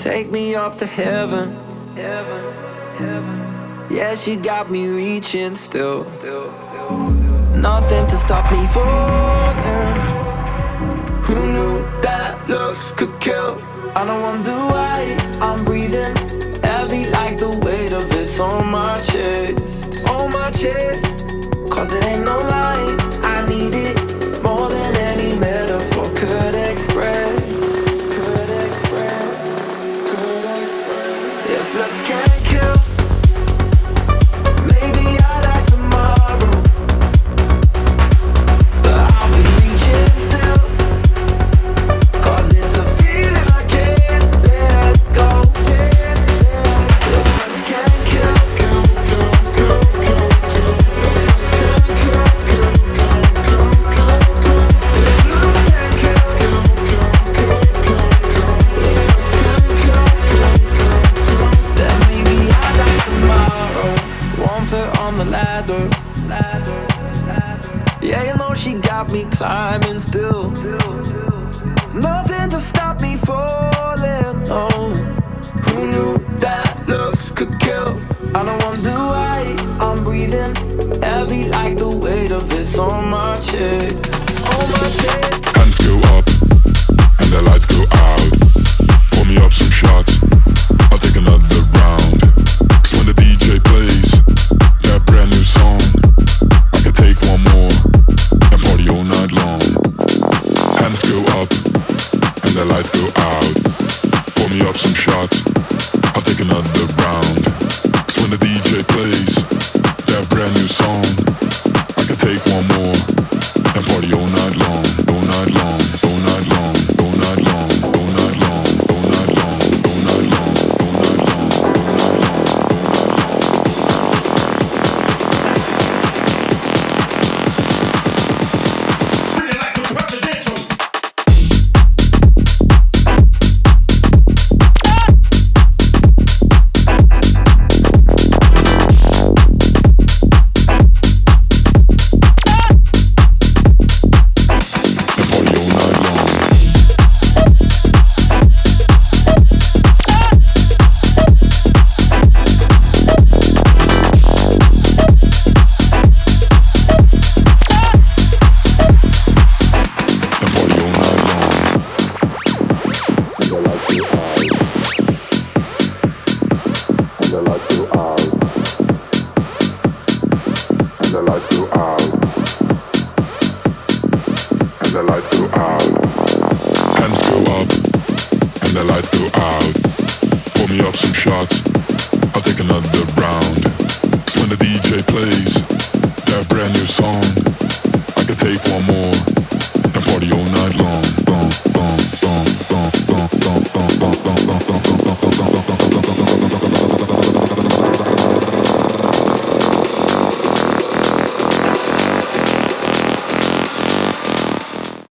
Take me up to heaven. Yeah, she got me reaching still. Nothing to stop me falling. Who knew that looks could kill? I don't wonder why I'm breathing heavy like the weight of it's on my chest. On my chest. Cause it ain't no lie, I need it more than any metaphor could express. Could express. Could express. If looks can't kill, maybe I die tomorrow, but I'll be reaching still. Cause it's a feeling I can't let go. If looks can't kill, then maybe I die tomorrow. One foot on the ladder. Yeah, you know she got me climbing still. Nothing to stop me falling. Oh, who knew that looks could kill? I don't wonder why I'm breathing heavy like the weight of it's on my chest. On my chest. Hands go up and the lights go out. Pour me up some shots, I'll take another round. Cause when the DJ plays that brand new song, I can take one more and party all night long. Hands go up and the lights go out. Pour me up some shots, I'll take another round. Cause when the DJ plays that brand new song, I can take one more and party all night long. All night long, all night long, all night long, all night long, all night long, all night long, all night long, all night long. I'll take another round. Cause when the DJ plays